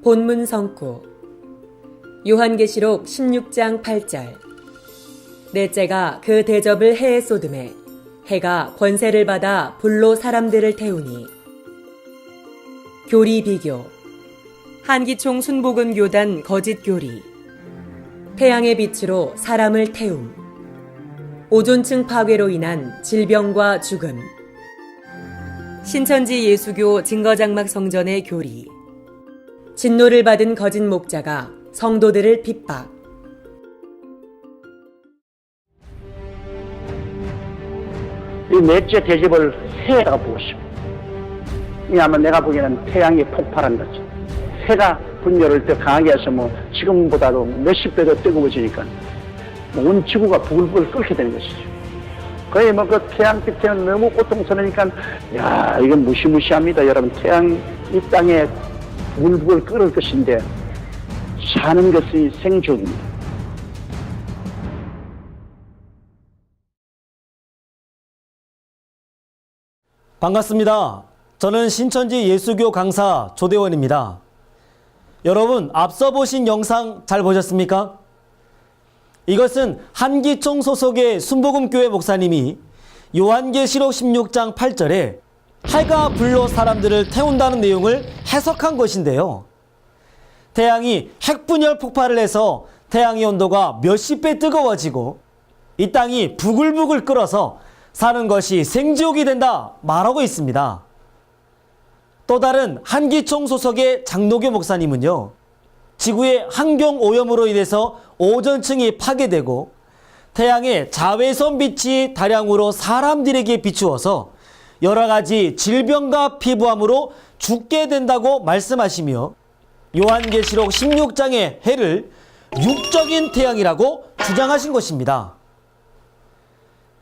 본문 성구 요한계시록 16장 8절 넷째가 그 대접을 해에 쏟음에 해가 권세를 받아 불로 사람들을 태우니. 교리 비교 한기총 순복음교단 거짓 교리 태양의 빛으로 사람을 태움 오존층 파괴로 인한 질병과 죽음 신천지 예수교 증거장막 성전의 교리 진노를 받은 거짓 목자가 성도들을 핍박. 이 넷째 대접을 해라고 보고 싶어. 왜냐하면 내가 보기에는 태양이 폭발한 거지. 해가 분열을 더 강하게 해서 지금보다도 몇십 배 더 뜨거워지니까 온 지구가 부글부글 끓게 되는 것이죠. 거의 그 태양빛에는 너무 고통스러우니까 야, 이건 무시무시합니다. 여러분, 태양 이 땅에 물불 끓을 것인데 사는 것이 생존입니다. 반갑습니다. 저는 신천지 예수교 강사 조대원입니다. 여러분, 앞서 보신 영상 잘 보셨습니까? 이것은 한기총 소속의 순복음교회 목사님이 요한계시록 16장 8절에 해가 불로 사람들을 태운다는 내용을 해석한 것인데요. 태양이 핵분열 폭발을 해서 태양의 온도가 몇십 배 뜨거워지고 이 땅이 부글부글 끓어서 사는 것이 생지옥이 된다 말하고 있습니다. 또 다른 한기총 소속의 장노교 목사님은요, 지구의 환경 오염으로 인해서 오존층이 파괴되고 태양의 자외선 빛이 다량으로 사람들에게 비추어서 여러 가지 질병과 피부암으로 죽게 된다고 말씀하시며 요한계시록 16장의 해를 육적인 태양이라고 주장하신 것입니다.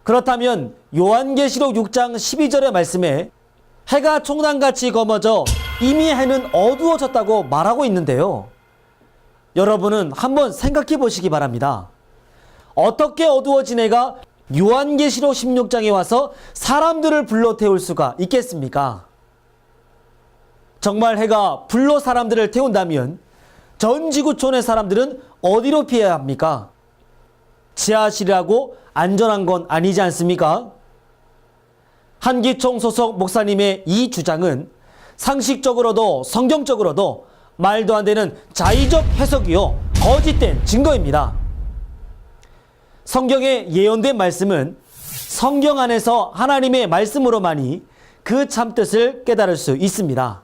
그렇다면 요한계시록 6장 12절의 말씀에 해가 총단같이 검어져 이미 해는 어두워졌다고 말하고 있는데요. 여러분은 한번 생각해 보시기 바랍니다. 어떻게 어두워진 해가 요한계시록 16장에 와서 사람들을 불러 태울 수가 있겠습니까? 정말 해가 불로 사람들을 태운다면 전 지구촌의 사람들은 어디로 피해야 합니까? 지하실이라고 안전한 건 아니지 않습니까? 한기총 소속 목사님의 이 주장은 상식적으로도 성경적으로도 말도 안 되는 자의적 해석이요 거짓된 증거입니다. 성경에 예언된 말씀은 성경 안에서 하나님의 말씀으로만이 그 참뜻을 깨달을 수 있습니다.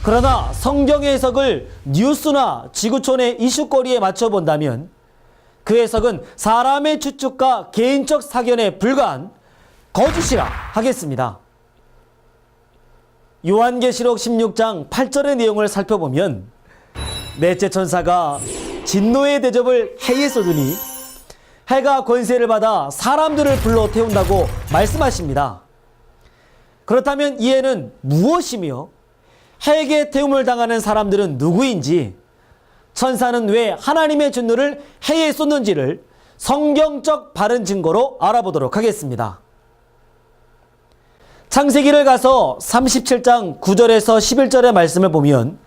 그러나 성경의 해석을 뉴스나 지구촌의 이슈거리에 맞춰본다면 그 해석은 사람의 추측과 개인적 사견에 불과한 거짓이라 하겠습니다. 요한계시록 16장 8절의 내용을 살펴보면 넷째 천사가 진노의 대접을 해에 쏟으니 해가 권세를 받아 사람들을 불러 태운다고 말씀하십니다. 그렇다면 이 해는 무엇이며 해에게 태움을 당하는 사람들은 누구인지, 천사는 왜 하나님의 진노를 해에 쏟는지를 성경적 바른 증거로 알아보도록 하겠습니다. 창세기를 가서 37장 9절에서 11절의 말씀을 보면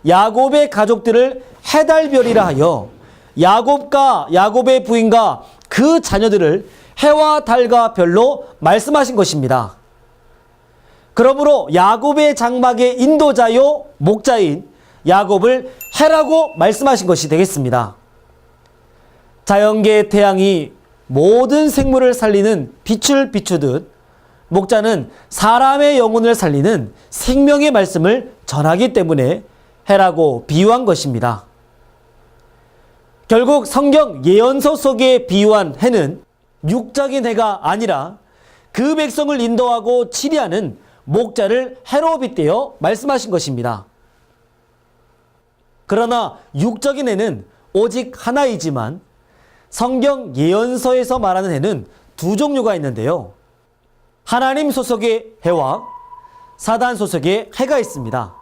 야곱의 가족들을 해달별이라 하여 야곱과 야곱의 부인과 그 자녀들을 해와 달과 별로 말씀하신 것입니다. 그러므로 야곱의 장막의 인도자요 목자인 야곱을 해라고 말씀하신 것이 되겠습니다. 자연계의 태양이 모든 생물을 살리는 빛을 비추듯 목자는 사람의 영혼을 살리는 생명의 말씀을 전하기 때문에 해라고 비유한 것입니다. 결국 성경 예언서 속에 비유한 해는 육적인 해가 아니라 그 백성을 인도하고 치리하는 목자를 해로 빗대어 말씀하신 것입니다. 그러나 육적인 해는 오직 하나이지만 성경 예언서에서 말하는 해는 두 종류가 있는데요. 하나님 소속의 해와 사단 소속의 해가 있습니다.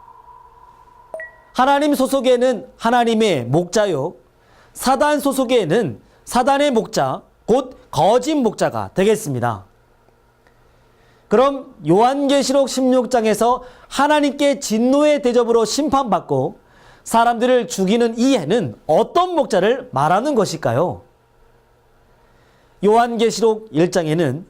하나님 소속에는 하나님의 목자요, 사단 소속에는 사단의 목자, 곧 거짓 목자가 되겠습니다. 그럼 요한계시록 16장에서 하나님께 진노의 대접으로 심판받고 사람들을 죽이는 이 해는 어떤 목자를 말하는 것일까요? 요한계시록 1장에는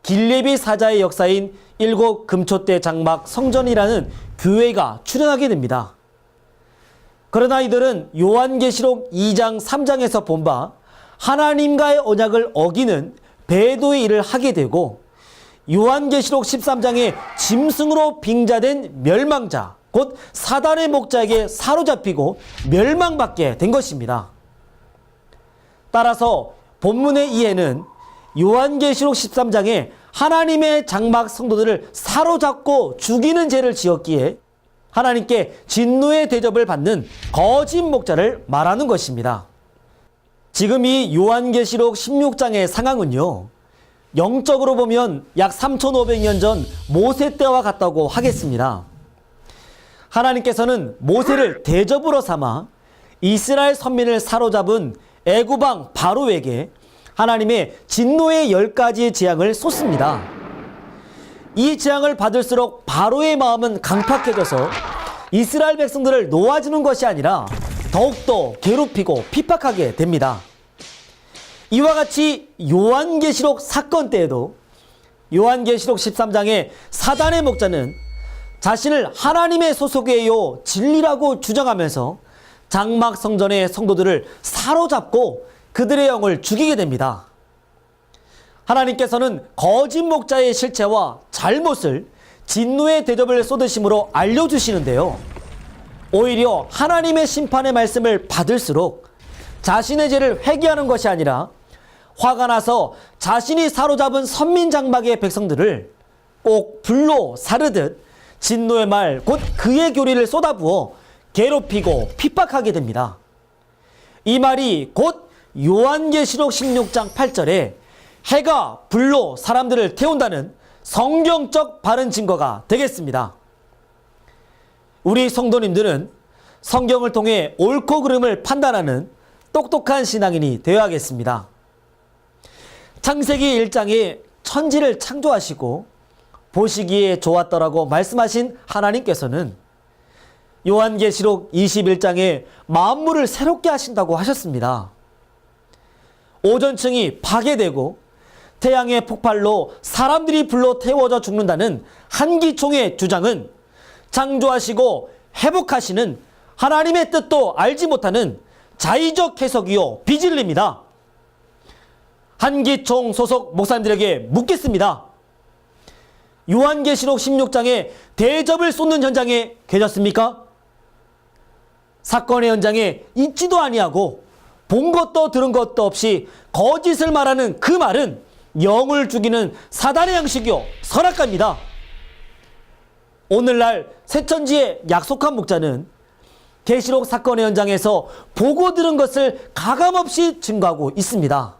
길레비 사자의 역사인 일곱 금초대 장막 성전이라는 교회가 출현하게 됩니다. 그러나 이들은 요한계시록 2장 3장에서 본 바 하나님과의 언약을 어기는 배도의 일을 하게 되고 요한계시록 13장에 짐승으로 빙자된 멸망자, 곧 사단의 목자에게 사로잡히고 멸망받게 된 것입니다. 따라서 본문의 이해는 요한계시록 13장에 하나님의 장막 성도들을 사로잡고 죽이는 죄를 지었기에 하나님께 진노의 대접을 받는 거짓 목자를 말하는 것입니다. 지금 이 요한계시록 16장의 상황은요, 영적으로 보면 약 3500년 전 모세 때와 같다고 하겠습니다. 하나님께서는 모세를 대접으로 삼아 이스라엘 선민을 사로잡은 애굽왕 바로에게 하나님의 진노의 10가지의 재앙을 쏟습니다. 이 재앙을 받을수록 바로의 마음은 강팍해져서 이스라엘 백성들을 놓아주는 것이 아니라 더욱더 괴롭히고 핍박하게 됩니다. 이와 같이 요한계시록 사건 때에도 요한계시록 13장의 사단의 목자는 자신을 하나님의 소속이에요 진리라고 주장하면서 장막 성전의 성도들을 사로잡고 그들의 영을 죽이게 됩니다. 하나님께서는 거짓 목자의 실체와 잘못을 진노의 대접을 쏟으심으로 알려주시는데요. 오히려 하나님의 심판의 말씀을 받을수록 자신의 죄를 회개하는 것이 아니라 화가 나서 자신이 사로잡은 선민 장막의 백성들을 꼭 불로 사르듯 진노의 말, 곧 그의 교리를 쏟아부어 괴롭히고 핍박하게 됩니다. 이 말이 곧 요한계시록 16장 8절에 해가 불로 사람들을 태운다는 성경적 바른 증거가 되겠습니다. 우리 성도님들은 성경을 통해 옳고 그름을 판단하는 똑똑한 신앙인이 되어야겠습니다. 창세기 1장에 천지를 창조하시고 보시기에 좋았더라고 말씀하신 하나님께서는 요한계시록 21장에 만물을 새롭게 하신다고 하셨습니다. 오존층이 파괴되고 태양의 폭발로 사람들이 불로 태워져 죽는다는 한기총의 주장은 창조하시고 회복하시는 하나님의 뜻도 알지 못하는 자의적 해석이요 비진리입니다. 한기총 소속 목사님들에게 묻겠습니다. 요한계시록 16장에 대접을 쏟는 현장에 계셨습니까? 사건의 현장에 있지도 아니하고 본 것도 들은 것도 없이 거짓을 말하는 그 말은 영을 죽이는 사단의 양식이요 선악과입니다. 오늘날 새천지의 약속한 목자는 계시록 사건의 현장에서 보고 들은 것을 가감없이 증거하고 있습니다.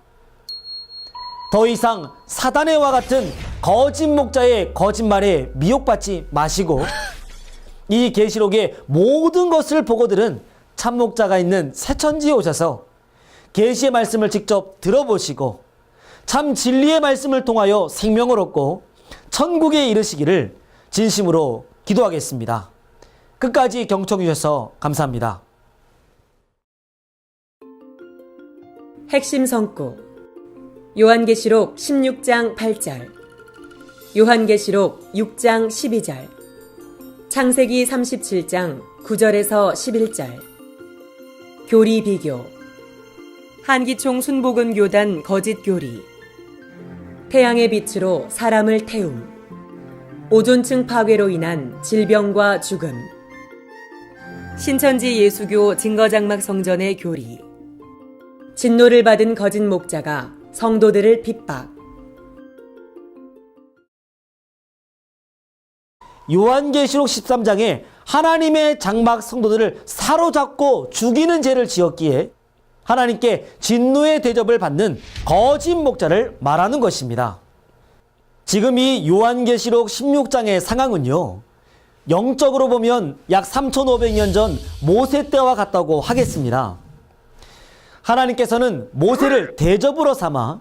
더 이상 사단의 와 같은 거짓 목자의 거짓말에 미혹받지 마시고 이 계시록의 모든 것을 보고 들은 참 목자가 있는 새천지에 오셔서 계시의 말씀을 직접 들어보시고 참 진리의 말씀을 통하여 생명을 얻고 천국에 이르시기를 진심으로 기도하겠습니다. 끝까지 경청해 주셔서 감사합니다. 핵심 성구 요한계시록 16장 8절, 요한계시록 6장 12절, 창세기 37장 9절에서 11절, 교리 비교, 한기총 순복음 교단 거짓 교리, 태양의 빛으로 사람을 태움, 오존층 파괴로 인한 질병과 죽음, 신천지 예수교 증거장막 성전의 교리, 진노를 받은 거짓 목자가 성도들을 핍박. 요한계시록 13장에 하나님의 장막 성도들을 사로잡고 죽이는 죄를 지었기에 하나님께 진노의 대접을 받는 거짓 목자를 말하는 것입니다. 지금 이 요한계시록 16장의 상황은요, 영적으로 보면 약 3500년 전 모세 때와 같다고 하겠습니다. 하나님께서는 모세를 대접으로 삼아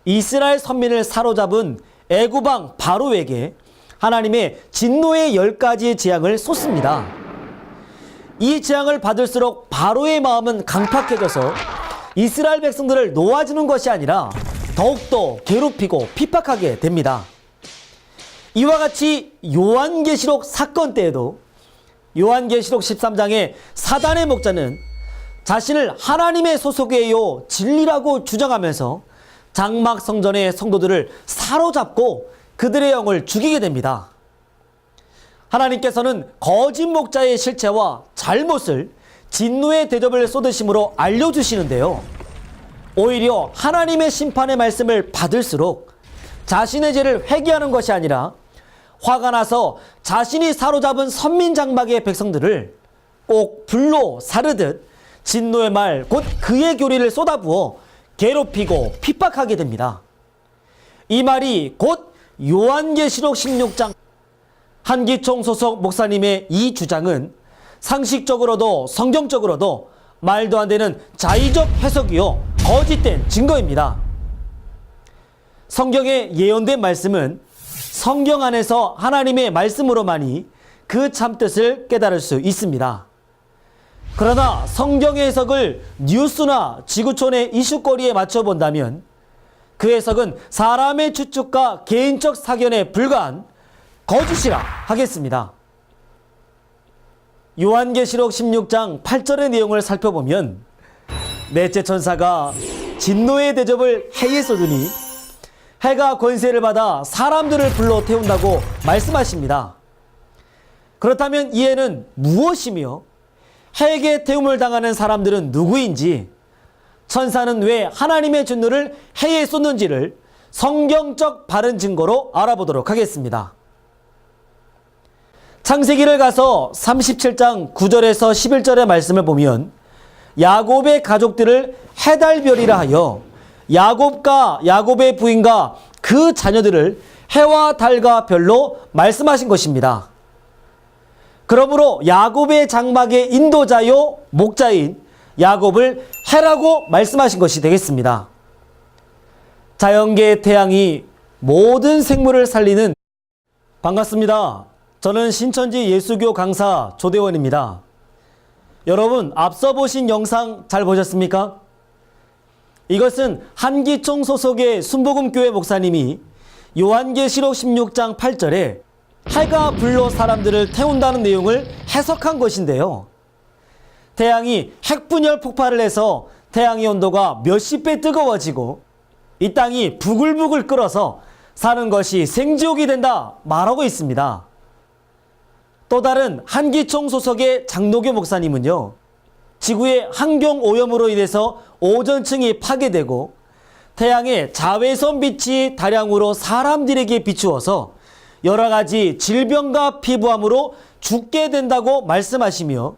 이스라엘 선민을 사로잡은 애굽왕 바로에게 하나님의 진노의 10가지의 재앙을 쏟습니다. 이 재앙을 받을수록 바로의 마음은 강팍해져서 이스라엘 백성들을 놓아주는 것이 아니라 더욱더 괴롭히고 핍박하게 됩니다. 이와 같이 요한계시록 사건 때에도 요한계시록 13장의 사단의 목자는 자신을 하나님의 소속이에요 진리라고 주장하면서 장막 성전의 성도들을 사로잡고 그들의 영을 죽이게 됩니다. 하나님께서는 거짓 목자의 실체와 잘못을 진노의 대접을 쏟으심으로 알려주시는데요. 오히려 하나님의 심판의 말씀을 받을수록 자신의 죄를 회개하는 것이 아니라 화가 나서 자신이 사로잡은 선민장막의 백성들을 꼭 불로 사르듯 진노의 말 곧 그의 교리를 쏟아부어 괴롭히고 핍박하게 됩니다. 이 말이 곧 요한계시록 16장 한기총 소속 목사님의 이 주장은 상식적으로도 성경적으로도 말도 안 되는 자의적 해석이요 거짓된 증거입니다. 성경에 예언된 말씀은 성경 안에서 하나님의 말씀으로만이 그 참뜻을 깨달을 수 있습니다. 그러나 성경의 해석을 뉴스나 지구촌의 이슈거리에 맞춰본다면 그 해석은 사람의 추측과 개인적 사견에 불과한 거짓이라 하겠습니다. 요한계시록 16장 8절의 내용을 살펴보면 넷째 천사가 진노의 대접을 해에 쏟으니 해가 권세를 받아 사람들을 불러 태운다고 말씀하십니다. 그렇다면 이 해는 무엇이며 해에게 태움을 당하는 사람들은 누구인지, 천사는 왜 하나님의 진노를 해에 쏟는지를 성경적 바른 증거로 알아보도록 하겠습니다. 창세기를 가서 37장 9절에서 11절의 말씀을 보면 야곱의 가족들을 해달별이라 하여 야곱과 야곱의 부인과 그 자녀들을 해와 달과 별로 말씀하신 것입니다. 그러므로 야곱의 장막의 인도자요 목자인 야곱을 해라고 말씀하신 것이 되겠습니다. 자연계의 태양이 모든 생물을 살리는 반갑습니다. 저는 신천지 예수교 강사 조대원입니다. 여러분 앞서 보신 영상 잘 보셨습니까? 이것은 한기총 소속의 순복음교회 목사님이 요한계시록 16장 8절에 해가 불로 사람들을 태운다는 내용을 해석한 것인데요. 태양이 핵분열 폭발을 해서 태양의 온도가 몇십 배 뜨거워지고 이 땅이 부글부글 끓어서 사는 것이 생지옥이 된다 말하고 있습니다. 또 다른 한기총 소속의 장노교 목사님은요. 지구의 환경오염으로 인해서 오존층이 파괴되고 태양의 자외선 빛이 다량으로 사람들에게 비추어서 여러 가지 질병과 피부암으로 죽게 된다고 말씀하시며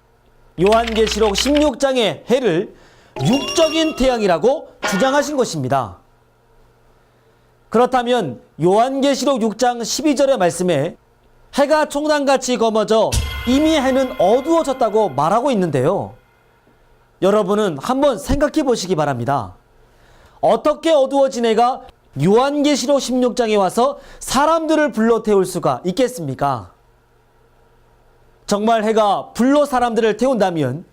요한계시록 16장의 해를 육적인 태양이라고 주장하신 것입니다. 그렇다면 요한계시록 6장 12절의 말씀에 해가 총단같이 검어져 이미 해는 어두워졌다고 말하고 있는데요. 여러분은 한번 생각해 보시기 바랍니다. 어떻게 어두워진 해가 요한계시록 16장에 와서 사람들을 불러 태울 수가 있겠습니까? 정말 해가 불로 사람들을 태운다면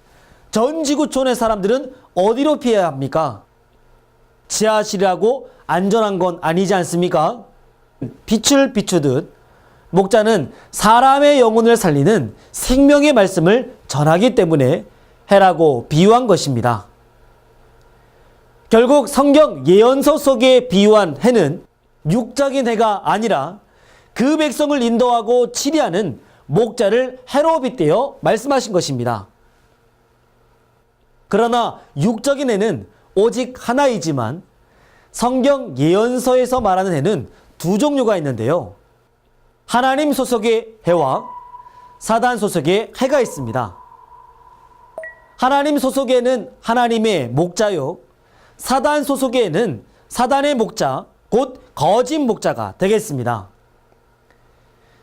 전 지구촌의 사람들은 어디로 피해야 합니까? 지하실이라고 안전한 건 아니지 않습니까? 빛을 비추듯 목자는 사람의 영혼을 살리는 생명의 말씀을 전하기 때문에 해라고 비유한 것입니다. 결국 성경 예언서 속에 비유한 해는 육적인 해가 아니라 그 백성을 인도하고 치리하는 목자를 해로 빗대어 말씀하신 것입니다. 그러나 육적인 해는 오직 하나이지만 성경 예언서에서 말하는 해는 두 종류가 있는데요. 하나님 소속의 해와 사단 소속의 해가 있습니다. 하나님 소속에는 하나님의 목자요, 사단 소속에는 사단의 목자, 곧 거짓 목자가 되겠습니다.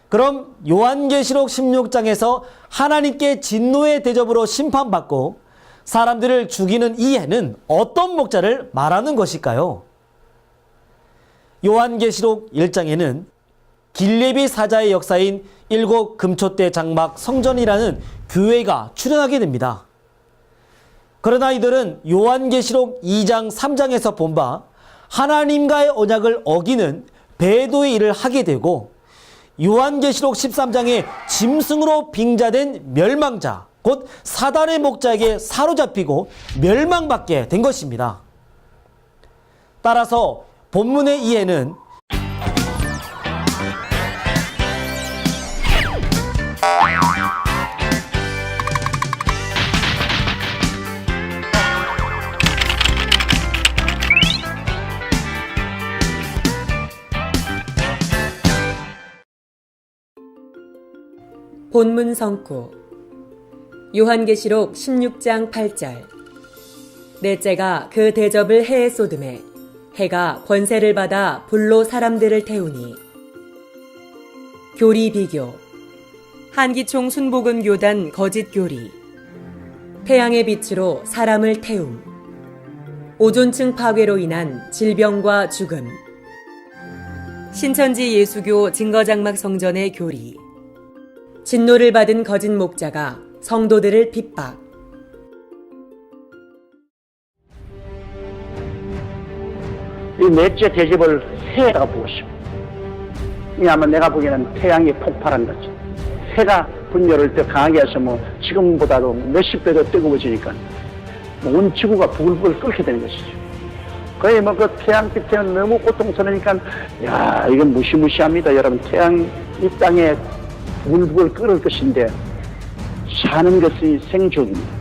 그럼 요한계시록 16장에서 하나님께 진노의 대접으로 심판받고 사람들을 죽이는 이 해는 어떤 목자를 말하는 것일까요? 요한계시록 1장에는 길레비 사자의 역사인 일곱 금초대 장막 성전이라는 교회가 출현하게 됩니다. 그러나 이들은 요한계시록 2장 3장에서 본 바 하나님과의 언약을 어기는 배도의 일을 하게 되고 요한계시록 13장에 짐승으로 빙자된 멸망자, 곧 사단의 목자에게 사로잡히고 멸망받게 된 것입니다. 따라서 본문의 이해는 본문 성구 요한계시록 16장 8절 넷째가 그 대접을 해에 쏟음에 해가 권세를 받아 불로 사람들을 태우니. 교리 비교 한기총 순복음 교단 거짓 교리 태양의 빛으로 사람을 태움 오존층 파괴로 인한 질병과 죽음 신천지 예수교 증거장막 성전의 교리 진노를 받은 거짓 목자가 성도들을 핍박. 이 넷째 대접을 해에다가 보십시오. 왜냐하면 내가 보기에는 태양이 폭발한 거지. 해가 분열을 더 강하게 해서 지금보다도 몇십 배 더 뜨거워지니까 온 지구가 부글부글 끓게 되는 것이죠. 거의 그 태양빛에는 너무 고통스러우니까 야 이건 무시무시합니다. 여러분 태양 이 땅에 부글부글 끓을 것인데 사는 것이 생존입니다.